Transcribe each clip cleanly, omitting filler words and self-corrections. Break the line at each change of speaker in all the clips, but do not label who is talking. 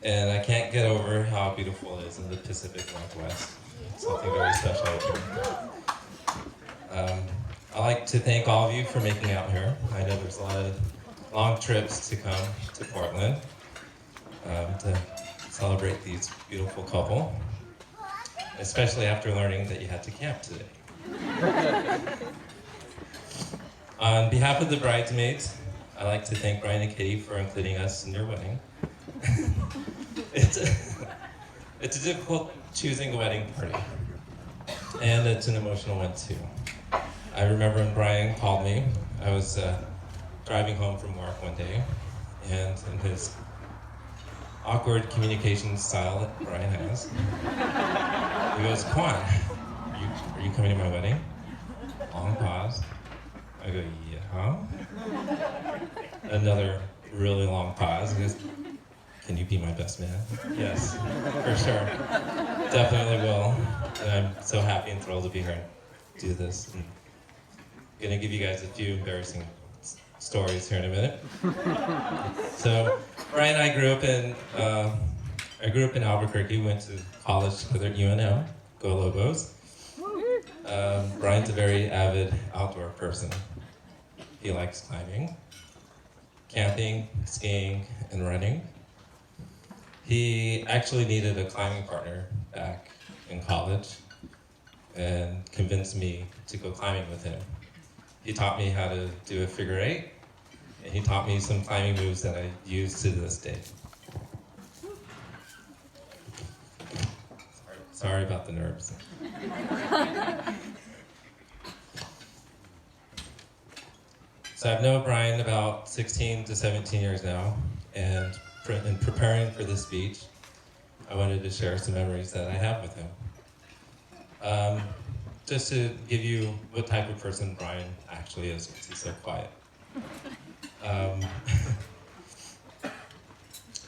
and I can't get over how beautiful it is in the Pacific Northwest. Something very special here. I'd like to thank all of you for making out here. I know there's a lot of long trips to come to Portland to celebrate these beautiful couple, especially after learning that you had to camp today. On behalf of the bridesmaids, I'd like to thank Brian and Katie for including us in your wedding. It's a difficult choosing a wedding party, and it's an emotional one too. I remember when Brian called me. I was driving home from work one day, and in his awkward communication style that Brian has, he goes, "Kwan, are you coming to my wedding?" Long pause. I go, "Yeah." Another really long pause. He goes, "Can you be my best man?" Yes, for sure. Definitely will. And I'm so happy and thrilled to be here and do this. I'm gonna give you guys a few embarrassing stories here in a minute. So, Brian and I grew up in Albuquerque, went to college together at UNM, go Lobos. Brian's a very avid outdoor person. He likes climbing, camping, skiing, and running. He actually needed a climbing partner back in college and convinced me to go climbing with him. He taught me how to do a figure eight, and he taught me some climbing moves that I use to this day. Sorry about the nerves. So I've known Brian about 16 to 17 years now, and in preparing for this speech, I wanted to share some memories that I have with him. Just to give you what type of person Brian actually is, because he's so quiet.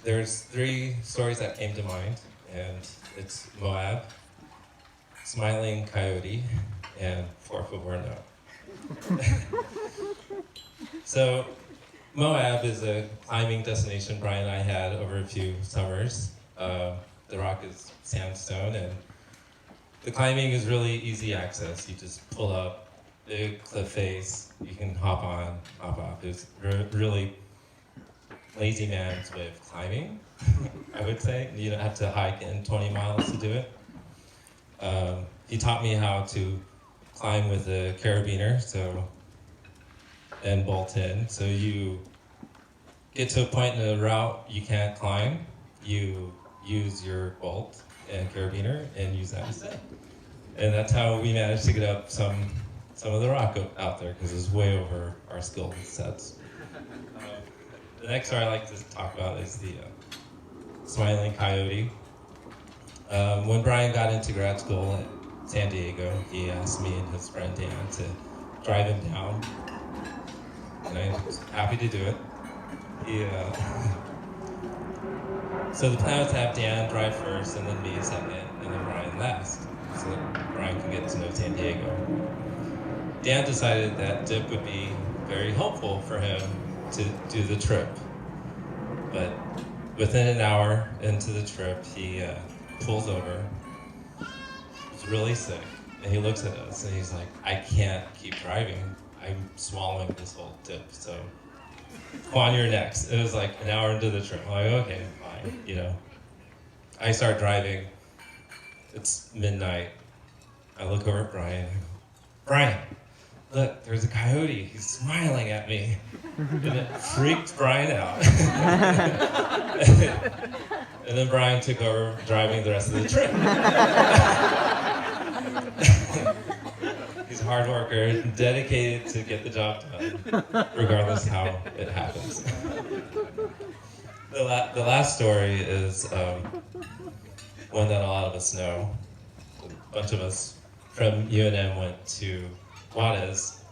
There's 3 stories that came to mind, and it's Moab, Smiling Coyote, and Por Favor No. So, Moab is a climbing destination Brian and I had over a few summers. The rock is sandstone, and the climbing is really easy access. You just pull up, big cliff face, you can hop on, hop off. It's really lazy man's way of climbing, I would say. You don't have to hike in 20 miles to do it. He taught me how to climb with a carabiner, and bolt in. So you get to a point in the route you can't climb, you use your bolt and carabiner and use that instead. And that's how we managed to get up some of the rock out there, because it's way over our skill sets. The next story I like to talk about is the Smiling Coyote. When Brian got into grad school at San Diego, he asked me and his friend Dan to drive him down, and I was happy to do it. So the plan was to have Dan drive first, and then me second, and then Brian last, so that Brian can get to know San Diego. Dan decided that dip would be very helpful for him to do the trip, but within an hour into the trip, he pulls over. He's really sick, and he looks at us, and he's like, "I can't keep driving. I'm swallowing this whole dip, so Kwan, you're next." It was like an hour into the trip. I'm like, okay, fine, I start driving. It's midnight. I look over at Brian. I go, "Brian, look, there's a coyote. He's smiling at me." And it freaked Brian out. And then Brian took over driving the rest of the trip. He's a hard worker, dedicated to get the job done, regardless how it happens. The last story is one that a lot of us know. A bunch of us from UNM went to Juarez,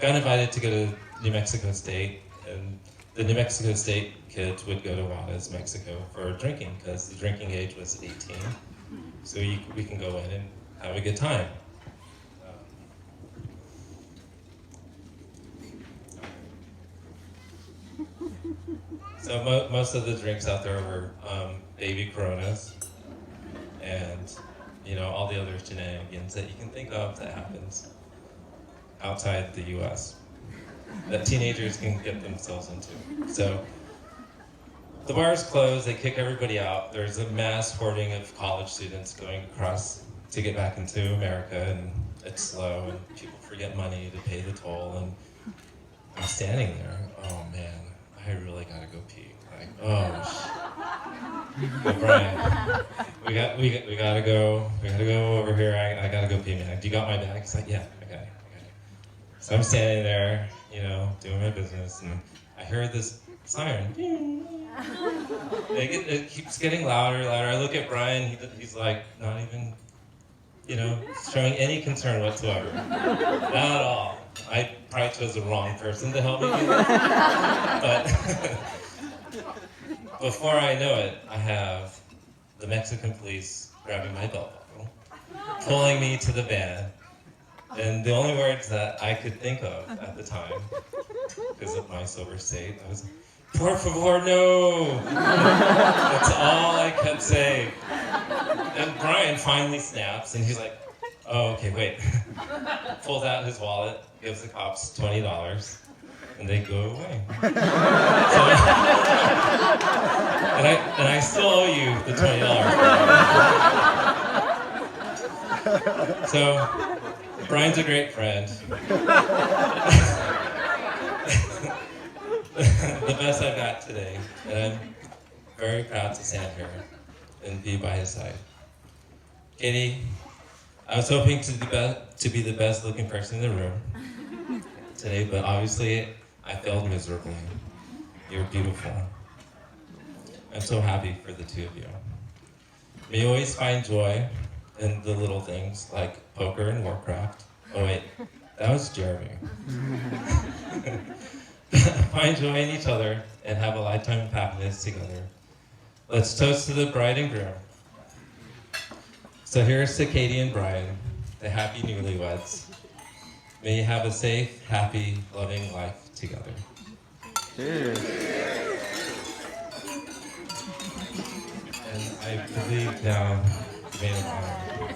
got invited to go to New Mexico State, and the New Mexico State kids would go to Juarez, Mexico for drinking, because the drinking age was 18. So we can go in and have a good time. So most of the drinks out there were baby coronas, and all the other shenanigans that you can think of that happens outside the U.S. that teenagers can get themselves into. So the bars close, they kick everybody out. There's a mass hoarding of college students going across to get back into America, and it's slow, and people forget money to pay the toll, and I'm standing there, oh man, I really gotta go pee. Like, oh, Brian, we gotta go over here. I gotta go pee, man. Do you got my bag? He's like, yeah, I got it. So I'm standing there, doing my business, and I heard this siren. It keeps getting louder. I look at Brian. He's like not even, showing any concern whatsoever. Not at all. I probably chose the wrong person to help me do that. But before I know it, I have the Mexican police grabbing my belt buckle, pulling me to the van, and the only words that I could think of at the time, because of my sober state, I was, "Por favor, no!" That's all I kept saying. And Brian finally snaps, and he's like, "Oh, okay, wait." Pulls out his wallet, gives the cops $20, and they go away. And I still owe you the $20. So, Brian's a great friend. The best I've got today, and I'm very proud to stand here and be by his side. Katie, I was hoping to be the best looking person in the room today, but obviously I failed miserably. You're beautiful. I'm so happy for the two of you. May you always find joy in the little things like poker and Warcraft. Oh wait, that was Jeremy. Find joy in each other and have a lifetime of happiness together. Let's toast to the bride and groom. So here's to Katie and Brian, the happy newlyweds. May you have a safe, happy, loving life together.
Cheers.
And I believe now, you may have honor.